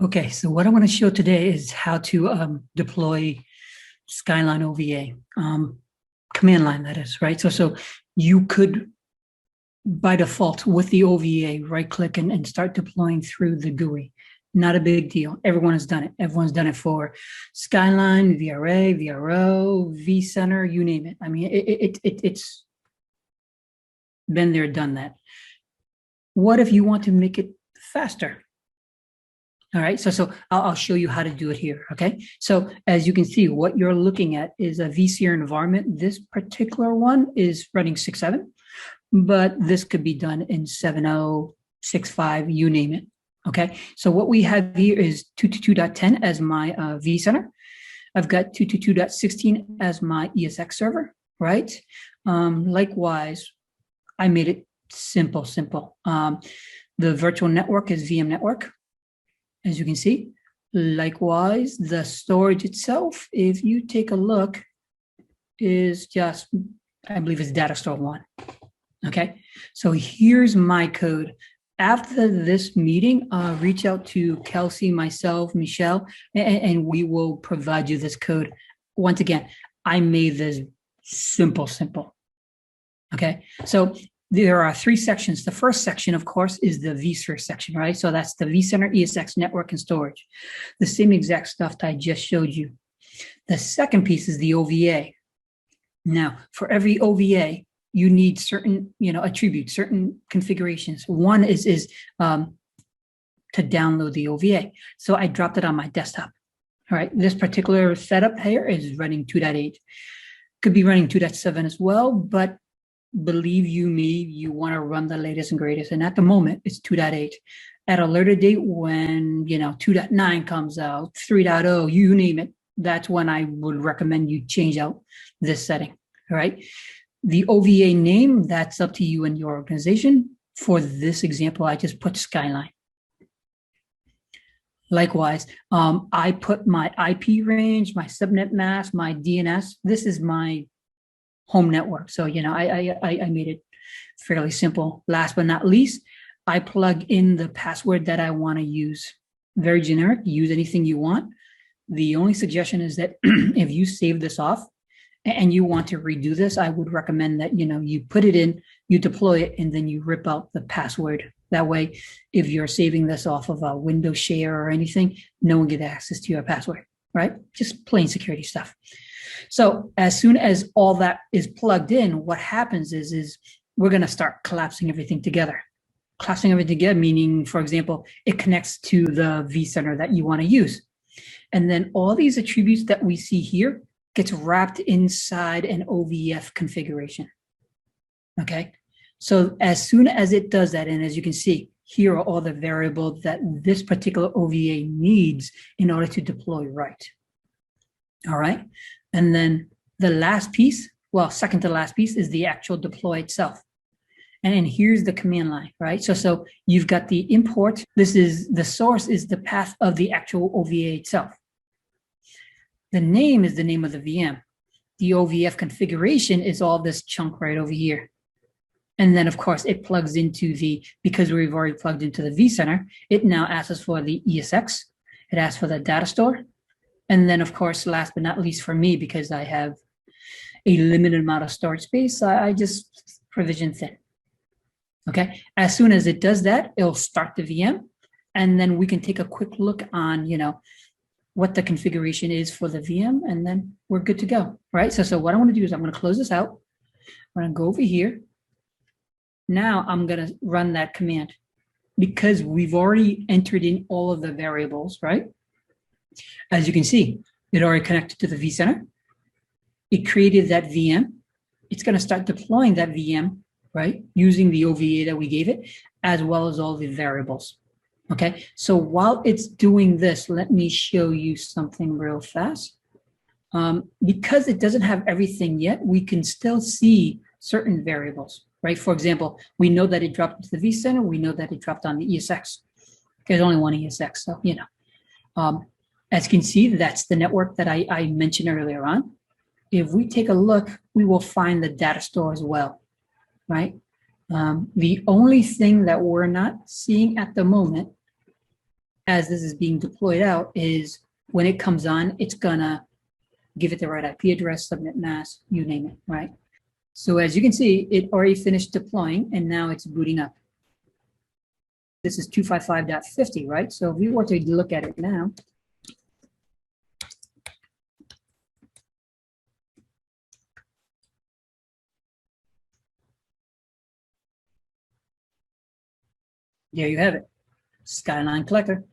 Okay, so what I want to show today is how to deploy Skyline OVA, command line that is, right? So you could, by default, with the OVA, right click and start deploying through the GUI. Not a big deal. Everyone has done it. Everyone's done it for Skyline, VRA, VRO, vCenter, you name it. I mean, it's been there, done that. What if you want to make it faster? All right, so I'll show you how to do it here, okay? So as you can see, what you're looking at is a vSphere environment. This particular one is running 6.7, but this could be done in 7.0, 6.5, you name it, okay? So what we have here is 222.10 as my vCenter. I've got 222.16 as my ESX server, right? Likewise, I made it simple. The virtual network is VM network, as you can see. Likewise, the storage itself, if you take a look, is just, I believe it's data store 1. Okay, so here's my code. After this meeting, reach out to Kelsey, myself, Michelle, and we will provide you this code. Once again, I made this simple. Okay, so there are 3 sections. The first section, of course, is the vSphere section, right? So that's the vCenter, ESX, network, and storage. The same exact stuff that I just showed you. The second piece is the OVA. Now, for every OVA, you need certain, attributes, certain configurations. One is to download the OVA. So I dropped it on my desktop. All right, this particular setup here is running 2.8. Could be running 2.7 as well, but believe you me, you want to run the latest and greatest. And at the moment, it's 2.8. At a later date, when 2.9 comes out, 3.0, you name it, that's when I would recommend you change out this setting. All right. The OVA name, that's up to you and your organization. For this example, I just put Skyline. Likewise, I put my IP range, my subnet mask, my DNS. This is my home network. So, I made it fairly simple. Last but not least, I plug in the password that I want to use. Very generic, use anything you want. The only suggestion is that if you save this off and you want to redo this, I would recommend that, you put it in, you deploy it, and then you rip out the password. That way, if you're saving this off of a Windows share or anything, no one gets access to your password, right? Just plain security stuff. So as soon as all that is plugged in, what happens is we're going to start collapsing everything together. Collapsing everything together, meaning, for example, it connects to the vCenter that you want to use. And then all these attributes that we see here gets wrapped inside an OVF configuration. Okay, so as soon as it does that, and as you can see, here are all the variables that this particular OVA needs in order to deploy right. All right, and then the last piece, well, second to last piece, is the actual deploy itself. And here's the command line, right? So you've got the import. This is the source, is the path of the actual OVA itself. The name is the name of the VM. The OVF configuration is all this chunk right over here. And then, of course, it plugs into because we've already plugged into the vCenter, it now asks us for the ESX. It asks for the data store. And then, of course, last but not least for me, because I have a limited amount of storage space, I just provision thin. Okay, as soon as it does that, it'll start the VM, and then we can take a quick look on, what the configuration is for the VM, and then we're good to go, right? So what I want to do is I'm going to close this out. I'm going to go over here. Now I'm going to run that command because we've already entered in all of the variables, right? As you can see, it already connected to the vCenter. It created that VM. It's going to start deploying that VM, right, using the OVA that we gave it, as well as all the variables. Okay, so while it's doing this, let me show you something real fast. Because it doesn't have everything yet, we can still see certain variables, right? For example, we know that it dropped into the vCenter. We know that it dropped on the ESX. There's only one ESX, so, as you can see, that's the network that I mentioned earlier on. If we take a look, we will find the data store as well, right? The only thing that we're not seeing at the moment as this is being deployed out is when it comes on, it's gonna give it the right IP address, subnet mask, you name it, right? So as you can see, it already finished deploying and now it's booting up. This is 255.50, right? So if we were to look at it now, there you have it, Skyline Collector.